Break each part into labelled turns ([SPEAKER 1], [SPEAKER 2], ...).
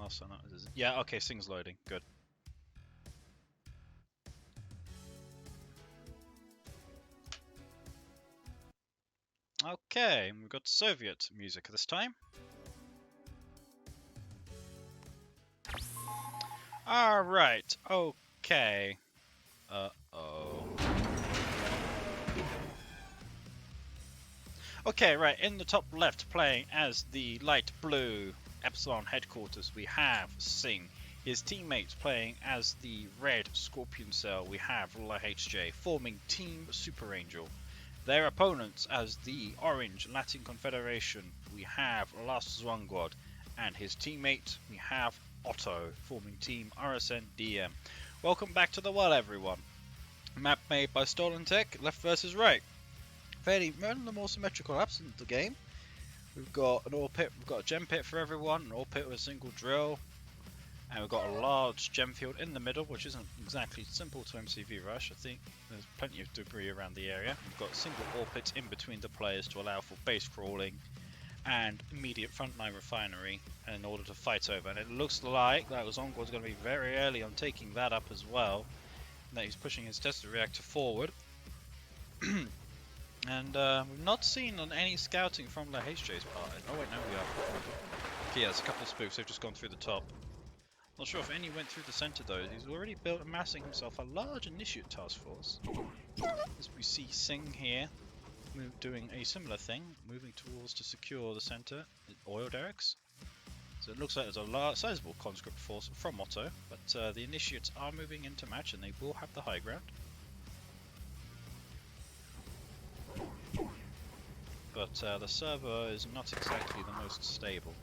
[SPEAKER 1] Oh, so not, yeah, okay, Sing's loading. Good. Okay, we've got Soviet music this time. Alright, okay. Uh-oh. Okay, right, in the top left, playing as the light blue Epsilon headquarters, we have Sing. His teammates playing as the red Scorpion Cell, we have LHJ, forming Team Super Angel. Their opponents as the orange Latin Confederation, we have Last Xuangod, and his teammate, we have Otto, forming Team RSNDM. Welcome back to the world, everyone. Map made by Stolen Tech, left versus right. Fairly one of the more symmetrical maps in the game. We've got an ore pit, we've got a gem pit for everyone, an ore pit with a single drill, and we've got a large gem field in the middle, which isn't exactly simple to MCV rush. I think there's plenty of debris around the area. We've got single ore pits in between the players to allow for base crawling and immediate frontline refinery in order to fight over. And it looks like that Xuangod's going to be very early on taking that up as well. And that he's pushing his tester reactor forward. And we've not seen on any scouting from the HJ's part. Oh wait, no we are. Okay, yeah, there's a couple of spoofs, they've just gone through the top. Not sure if any went through the center though. He's already built, amassing himself a large initiate task force. As we see Sing here, doing a similar thing, moving towards to secure the center, oil derricks. So it looks like there's a sizable conscript force from Otto, but the initiates are moving into match and they will have the high ground. But the server is not exactly the most stable.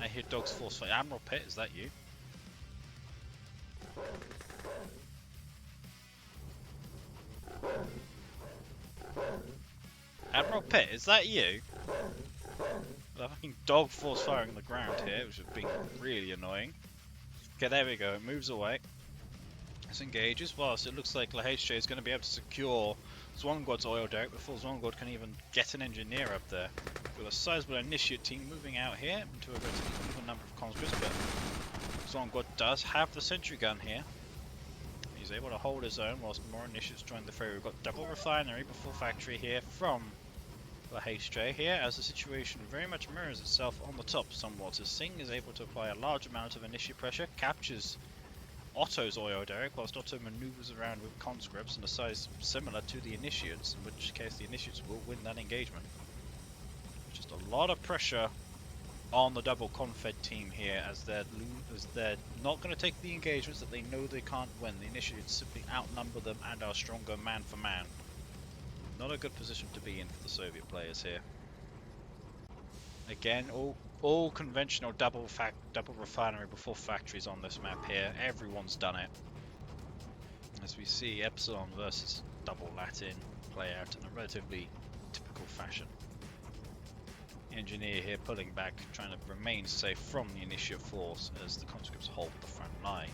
[SPEAKER 1] I hear dogs force fight. Admiral Pitt, is that you? Admiral Pitt, is that you? The fucking dog force firing on the ground here, which has been really annoying. Okay, there we go, it moves away. This engages, whilst it looks like LHJ is going to be able to secure Xuangod's oil derrick before Xuangod can even get an engineer up there. With a sizable initiate team moving out here into a relatively even number of conscripts, but Xuangod does have the sentry gun here. He's able to hold his own whilst more initiates join the fray. We've got double refinery before factory here from the HJ here, as the situation very much mirrors itself on the top somewhat, as Sing is able to apply a large amount of initiate pressure, captures Otto's oil derrick, whilst Otto maneuvers around with conscripts in a size similar to the initiates, in which case the initiates will win that engagement. Just a lot of pressure on the double confed team here, as they're not going to take the engagements that they know they can't win. The initiates simply outnumber them and are stronger man for man. Not a good position to be in for the Soviet players here. Again, all conventional double refinery before factories on this map here. Everyone's done it. As we see Epsilon versus double Latin play out in a relatively typical fashion. Engineer here pulling back, trying to remain safe from the initiate force as the conscripts hold the front line.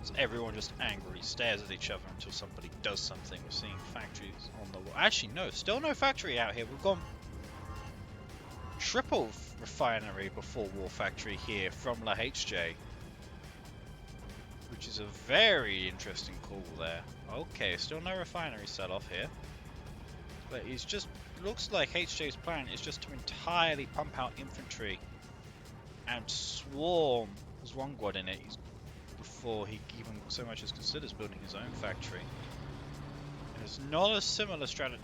[SPEAKER 1] As everyone just angrily stares at each other until somebody does something. We're seeing factories on the wall. Actually, no, still no factory out here. We've gone triple refinery before war factory here from LHJ, which is a very interesting call there. Okay, still no refinery sell off here, but he's just looks like HJ's plan is just to entirely pump out infantry and swarm Xuangod in it before he even so much as considers building his own factory. It's not a similar strategy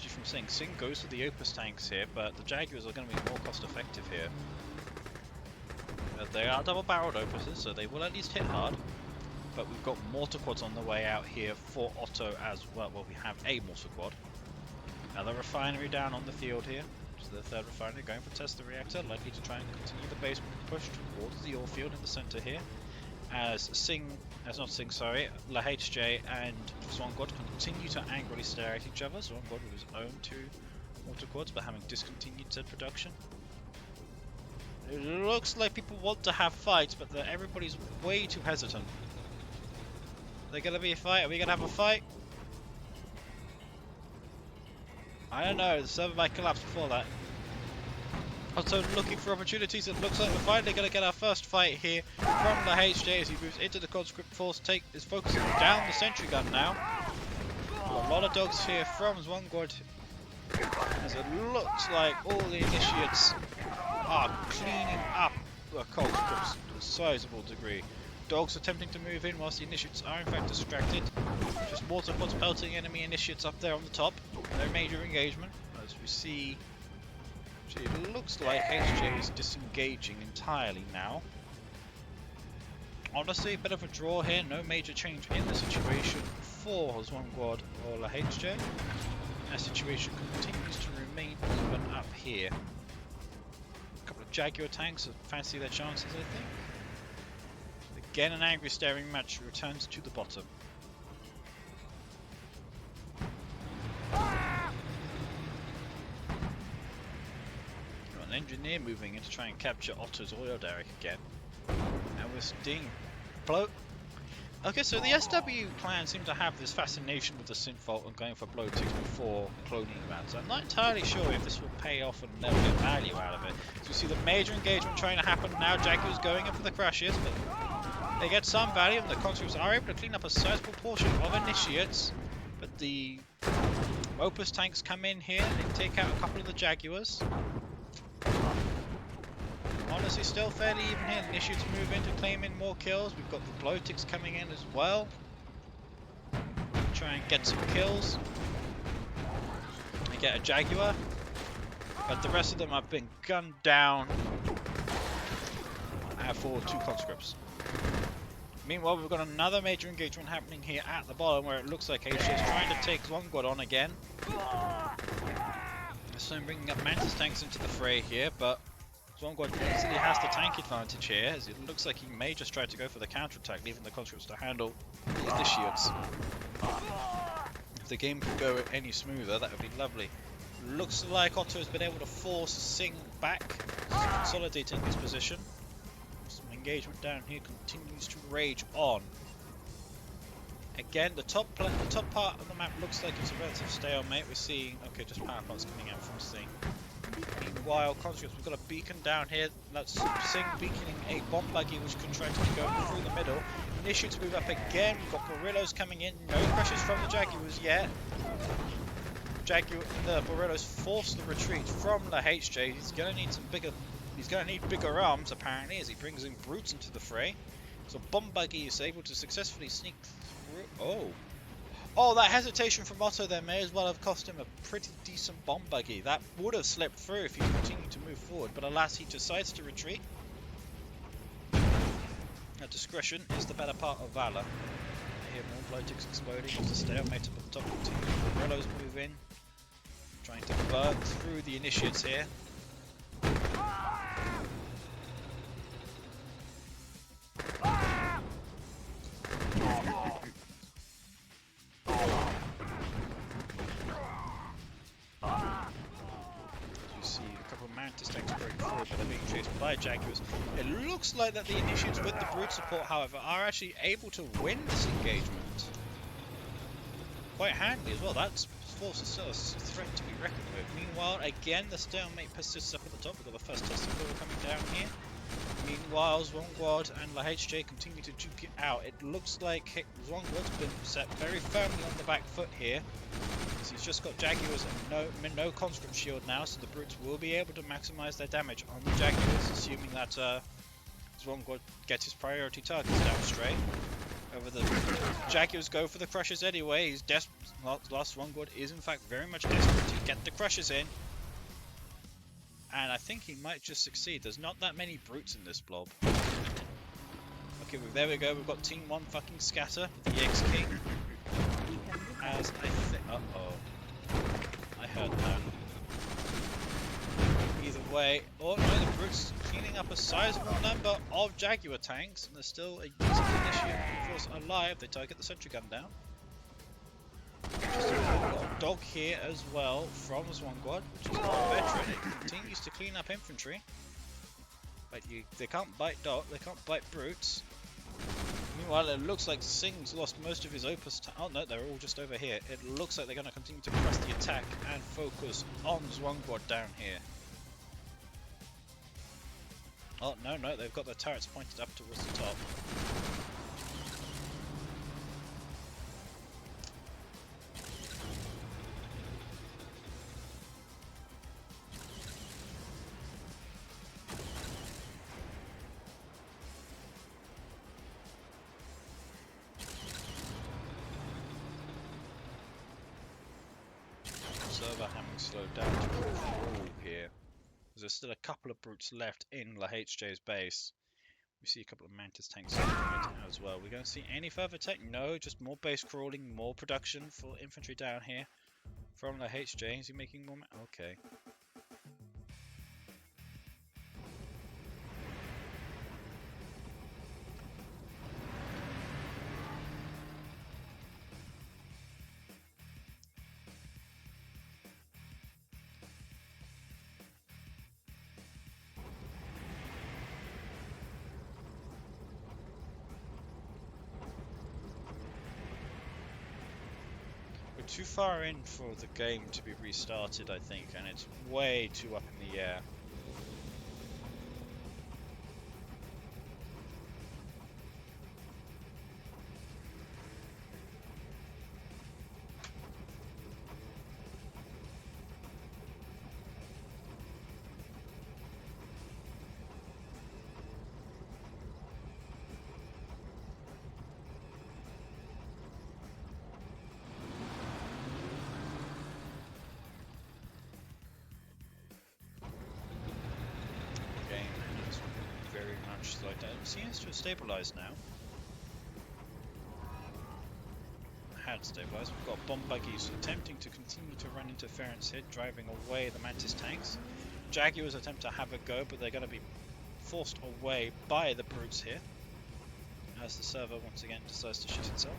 [SPEAKER 1] from Sing. Sing goes for the Opus tanks here, but the Jaguars are going to be more cost effective here. They are double barreled Opuses, so they will at least hit hard. But we've got mortar quads on the way out here for Otto as well. Well, we have a mortar quad. Another refinery down on the field here. Which is the third refinery going for test the reactor, likely to try and continue the base push towards the ore field in the center here. As LHJ and Xuangod continue to angrily stare at each other. Xuangod with his own 2 mortar quads, but having discontinued said production. It looks like people want to have fights, but everybody's way too hesitant. Are there going to be a fight? Are we going to have a fight? I don't know, the server might collapse before that. Also looking for opportunities, it looks like we're finally going to get our first fight here from the HJ as he moves into the conscript force, is focusing down the sentry gun now. A lot of dogs here from xuangod, as it looks like all the initiates are cleaning up the conscripts to a sizable degree. Dogs attempting to move in whilst the initiates are in fact distracted. Just water pots pelting enemy initiates up there on the top. No major engagement, as we see. It looks like HJ is disengaging entirely now. Honestly, a bit of a draw here, no major change in the situation for xuangod or La HJ. That situation continues to remain even up here. A couple of Jaguar tanks that fancy their chances, I think. Again, an angry staring match returns to the bottom. Engineer moving in to try and capture Otto's oil derrick again. And we're seeing blow. Okay, so the SW clan seem to have this fascination with the synth and going for blow ticks before cloning events. So I'm not entirely sure if this will pay off and they'll get value out of it. So we see the major engagement trying to happen now. Jaguar's going in for the crashes, but they get some value and the conscripts are able to clean up a sizable portion of initiates. But the Opus tanks come in here, they take out a couple of the Jaguars. Honestly, still fairly even here. Initiates move in to claim in more kills. We've got the Blowticks coming in as well. Try and get some kills. They get a Jaguar. But the rest of them have been gunned down for 2 conscripts. Meanwhile, we've got another major engagement happening here at the bottom where it looks like HJ is trying to take xuangod on again. So I'm bringing up Mantis tanks into the fray here, but xuangod easily has the tank advantage here, as it looks like he may just try to go for the counter-attack, leaving the conscripts to handle the initiates. If the game could go any smoother, that would be lovely. Looks like Otto has been able to force Singh back, consolidating his position. Some engagement down here continues to rage on. Again, the top part of the map looks like it's a relative stalemate. We're seeing, okay, just power plants coming out from Singh. Meanwhile, conscripts, we've got a beacon down here. That's Singh beaconing a bomb buggy which can try to go through the middle. Initiates move up again. We've got Borillos coming in. No pressures from the Jaguars yet. The Borillos force the retreat from the HJ. He's going to need bigger arms apparently as he brings in brutes into the fray. So bomb buggy is able to successfully sneak through. Oh, that hesitation from Otto there may as well have cost him a pretty decent bomb buggy. That would have slipped through if he continued to move forward, but alas, he decides to retreat. Now, discretion is the better part of valor. I hear more Blowticks exploding. There's a stalemate up at the top of the team. The Rellos move in, trying to burn through the initiates here. But they're being chased by Jaguars. It looks like that the initiates with the brute support, however, are actually able to win this engagement quite handily as well. That's force is still a threat to be reckoned with. Meanwhile, again, the stalemate persists up at the top. We've got the first testicle coming down here. Meanwhile, xuangod and La HJ continue to duke it out. It looks like xuangod's been set very firmly on the back foot here. So he's just got Jaguars and no conscript shield now, so the brutes will be able to maximize their damage on the Jaguars, assuming that xuangod gets his priority targets down straight. Over the Jaguars go for the crushes anyway. He's last xuangod is in fact very much desperate to get the crushes in. And I think he might just succeed. There's not that many brutes in this blob. Okay, well, there we go. We've got Team 1 fucking scatter with the X-King. As I think... Uh-oh. I heard that. Either way... Oh, no, the brutes cleaning up a sizable number of Jaguar tanks. And there's still a decent initiate force alive. They target the sentry gun down. We've got a dog here as well from xuangod, which is not a veteran. It continues to clean up infantry, but they can't bite they can't bite brutes. Meanwhile, it looks like Singh's lost most of his opus. Oh no, they're all just over here. It looks like they're going to continue to press the attack and focus on xuangod down here. Oh no, they've got their turrets pointed up towards the top. Server having slowed down to a crawl here. There's still a couple of brutes left in the HJ's base. We see a couple of Mantis tanks as well. We're going to see any further tech? No, just more base crawling, more production for infantry down here from the HJ. Is he making more? Okay. Too far in for the game to be restarted, I think, and it's way too up in the air. Slowed down. It seems to have stabilised now. Had stabilised. We've got bomb buggies attempting to continue to run interference here, driving away the Mantis tanks. Jaguars attempt to have a go, but they're going to be forced away by the brutes here, as the server once again decides to shoot itself.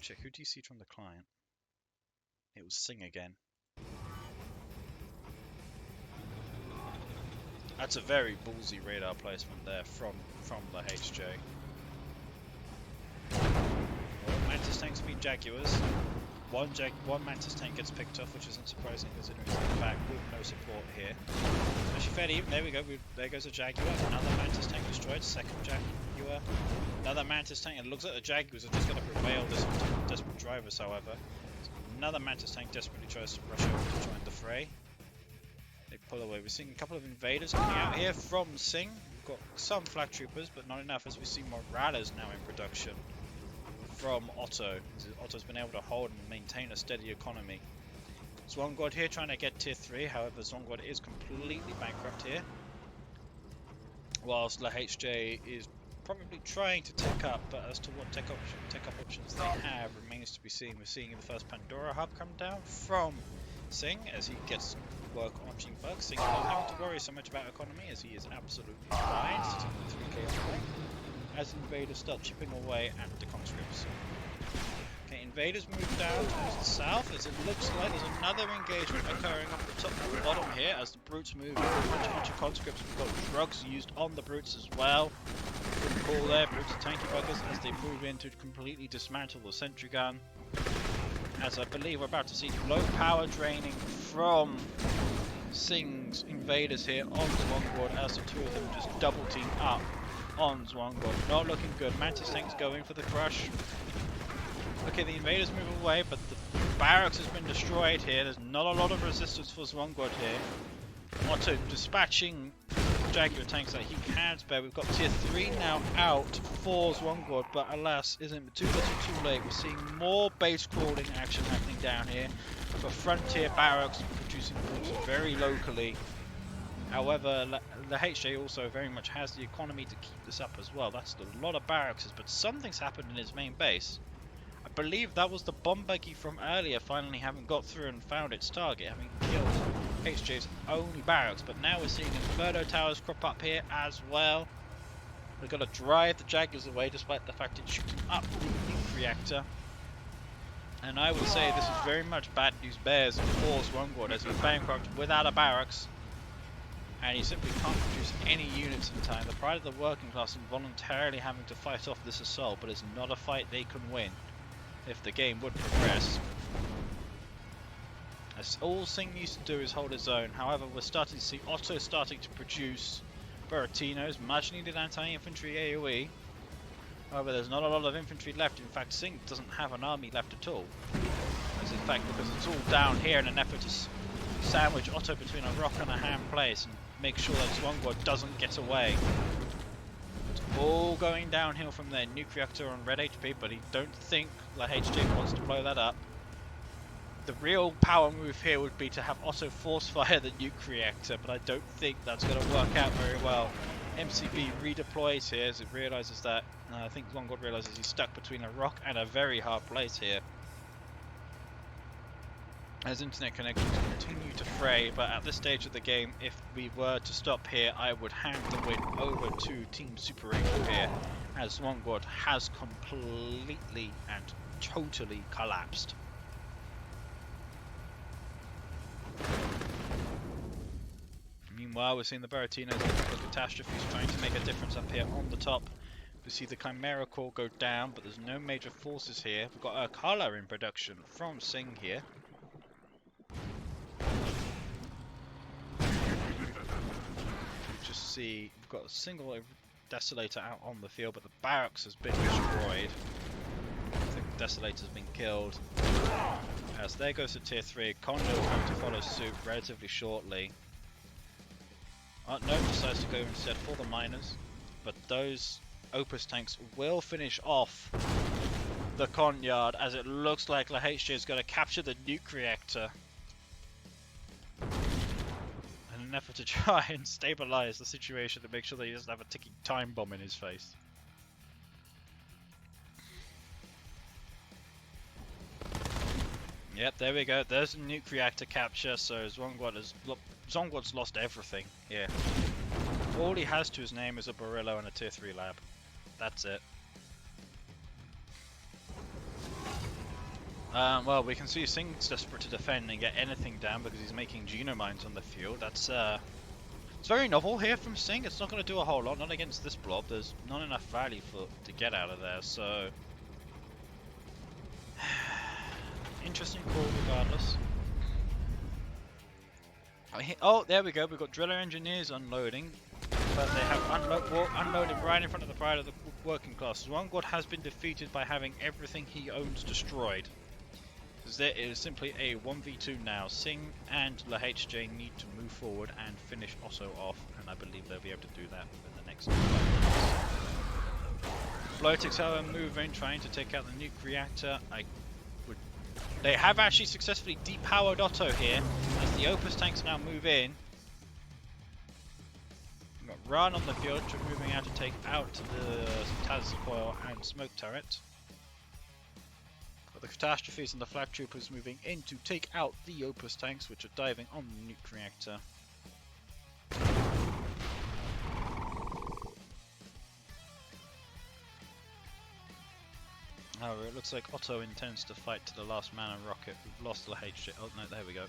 [SPEAKER 1] Check who DC'd from the client. It was Singh again. That's a very ballsy radar placement there from the HJ. Well, Mantis tanks beat Jaguars. One Mantis tank gets picked off, which isn't surprising considering it's in the back with no support here. Actually fairly even. There we go. There goes a Jaguar. Another Mantis tank destroyed. Second Jaguar. Another Mantis tank. It looks like the Jaguars are just going to prevail this desperate drivers, however. Another Mantis tank desperately tries to rush over to join the fray. They pull away. We're seeing a couple of invaders coming out here from Singh. We've got some flak troopers, but not enough as we see Morales now in production from Otto. Otto's been able to hold and maintain a steady economy. xuangod here trying to get tier 3, however xuangod is completely bankrupt here. Whilst the HJ is probably trying to tech up, but as to what tech up options they have remains to be seen. We're seeing the first Pandora hub come down from Singh as he gets work on Gene Bug. Singh not having to worry so much about economy as he is absolutely fine, sitting with 3k away, as invaders start chipping away at the conscripts. Okay, invaders move down towards the south as it looks like there's another engagement occurring up the top and the bottom here as the brutes move in. A bunch of conscripts. We've got drugs used on the brutes as well. Good call there, brutes are tanky buggers as they move in to completely dismantle the sentry gun. As I believe we're about to see low power draining from Singh's invaders here on xuangod as the two of them just double team up on xuangod. Not looking good. Mantis tanks going for the crush. Okay, the invaders move away, but the barracks has been destroyed here. There's not a lot of resistance for xuangod here. Otto dispatching Jaguar tanks that he can spare. We've got tier 3 now out for xuangod, but alas, isn't too little too late. We're seeing more base crawling action happening down here. For frontier barracks producing brutes very locally. However, the HJ also very much has the economy to keep this up as well. That's a lot of barracks, but something's happened in his main base. I believe that was the bomb buggy from earlier finally having got through and found its target, having killed HJ's only barracks. But now we're seeing Inferno towers crop up here as well. We've got to drive the Jaggers away despite the fact it's shooting up the nuke reactor. And I would say this is very much bad news bears for xuangod as he's bankrupt without a barracks. And he simply can't produce any units in time. The pride of the working class involuntarily having to fight off this assault, but it's not a fight they can win if the game would progress. As all Singh needs to do is hold his own. However, we're starting to see Otto starting to produce Buratinos, much needed anti-infantry AoE. However, there's not a lot of infantry left. In fact, Singh doesn't have an army left at all. As in fact, because it's all down here in an effort to sandwich Otto between a rock and a hard place and make sure that xuangod doesn't get away. It's all going downhill from there. Nuke reactor on red HP, but I don't think LHJ wants to blow that up. The real power move here would be to have Otto force fire the nuke reactor, but I don't think that's going to work out very well. MCB redeploys here as it realizes that, I think xuangod realizes he's stuck between a rock and a very hard place here. As internet connections continue to fray, but at this stage of the game, if we were to stop here, I would hand the win over to Team Super Eagle here, as xuangod has completely and totally collapsed. Meanwhile, we're seeing the Buratinos and the Catastrophes trying to make a difference up here on the top. We see the Chimera Corps go down, but there's no major forces here. We've got a colour in production from Singh here. Just see, we've got a single Desolator out on the field, but the barracks has been destroyed. The Desolator's been killed. As there goes to tier 3, Kondo going to follow suit relatively shortly. No, decides to go instead for the miners, but those Opus tanks will finish off the Konyard as it looks like LHJ is going to capture the nuke reactor in an effort to try and stabilize the situation to make sure that he doesn't have a ticking time bomb in his face. Yep, there we go. There's a nuke reactor capture, so xuangod's lost everything here. All he has to his name is a Barillo and a tier 3 lab. That's it. Well, we can see Singh's desperate to defend and get anything down because he's making genomines on the field. That's it's very novel here from Singh. It's not going to do a whole lot, not against this blob. There's not enough value to get out of there, so interesting call regardless. Oh, there we go. We've got driller engineers unloading, but they have unloaded right in front of the pride of the working class. xuangod has been defeated by having everything he owns destroyed. There is simply a 1v2 now. Singh and LHJ need to move forward and finish Otto off, and I believe they'll be able to do that within the next 5 minutes. Floatics, however, move in, trying to take out the nuke reactor. They have actually successfully depowered Otto here, as the Opus tanks now move in. We've got Run on the field, moving out to take out the Topazjuan and smoke turret. Got the Catastrophes and the Flag Troopers moving in to take out the Opus tanks, which are diving on the nuke reactor. However, it looks like Otto intends to fight to the last man and rocket. We've lost the LHJ. Oh no, there we go.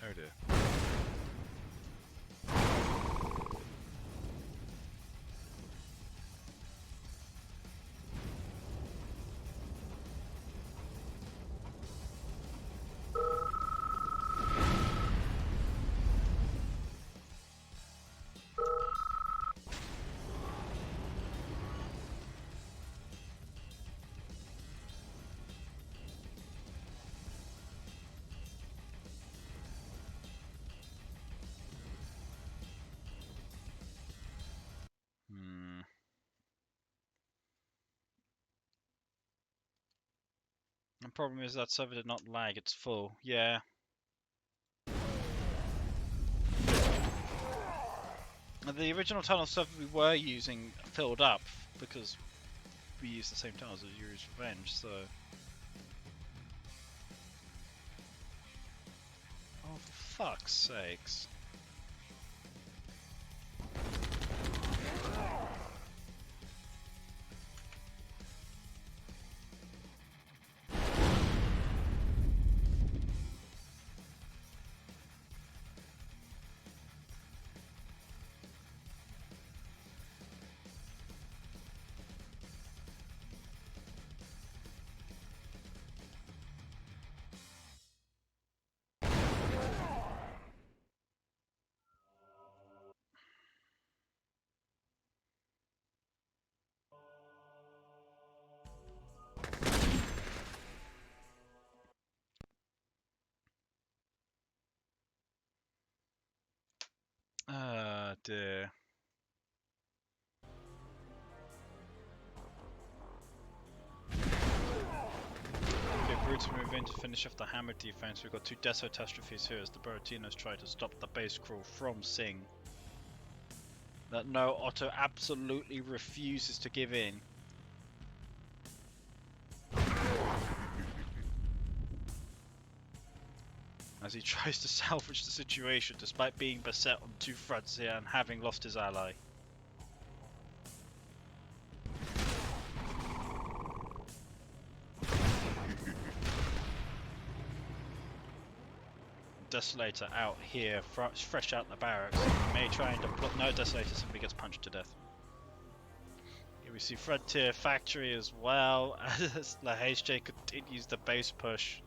[SPEAKER 1] Oh dear. The problem is that server did not lag, it's full. Yeah. The original tunnel server we were using filled up because we used the same tunnels as Yuri's Revenge, so... Oh, for fuck's sakes. Ah, dear. Okay, Brutes move in to finish off the hammer defense. We've got two Desotastrophes here as the Buratinos try to stop the base crawl from Sing. That no, Otto absolutely refuses to give in. As he tries to salvage the situation despite being beset on two fronts here and having lost his ally. Desolator out here, fresh out the barracks. He may try and deploy. No, Desolator simply gets punched to death. Here we see Frontier Factory as well, as the HJ continues the base push.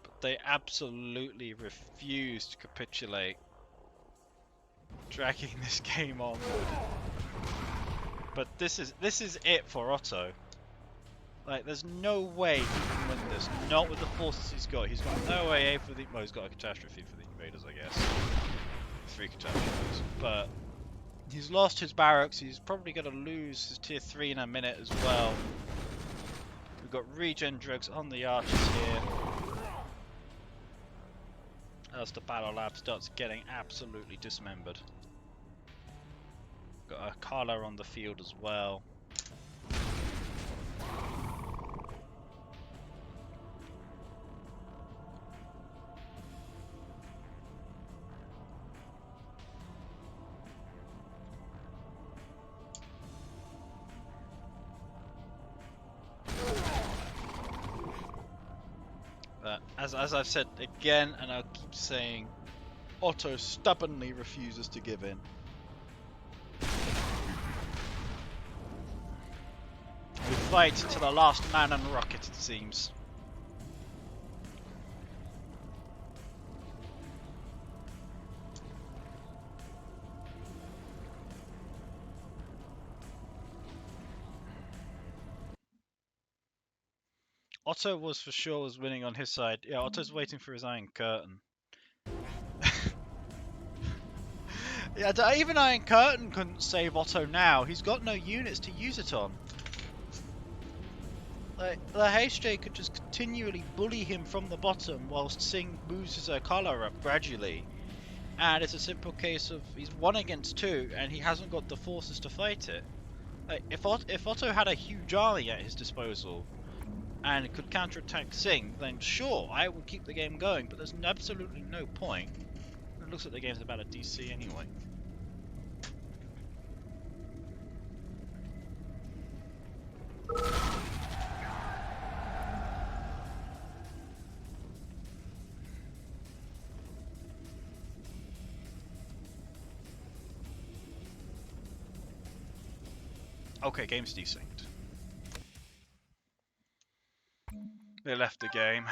[SPEAKER 1] But they absolutely refuse to capitulate, dragging this game onward. But this is it for Otto. Like, there's no way he can win this. Not with the forces he's got. He's got no AA for the... Well, he's got a catastrophe for the invaders, I guess. 3 catastrophes. But he's lost his barracks. He's probably going to lose his tier 3 in a minute as well. We've got regen drugs on the archers here. As the battle lab starts getting absolutely dismembered. Got a Carla on the field as well. As I've said again, and I'll keep saying, Otto stubbornly refuses to give in. We fight to the last man and rocket, it seems. Otto was for sure winning on his side. Yeah, Otto's waiting for his Iron Curtain. Yeah, even Iron Curtain couldn't save Otto now. He's got no units to use it on. Like, the HJ could just continually bully him from the bottom whilst Singh moves his Kala up gradually. And it's a simple case of he's 1 against 2 and he hasn't got the forces to fight it. Like, if Otto had a huge army at his disposal and could counterattack Singh, then sure, I would keep the game going, but there's absolutely no point. It looks like the game's about a DC anyway. Okay, game's desynced. They left the game.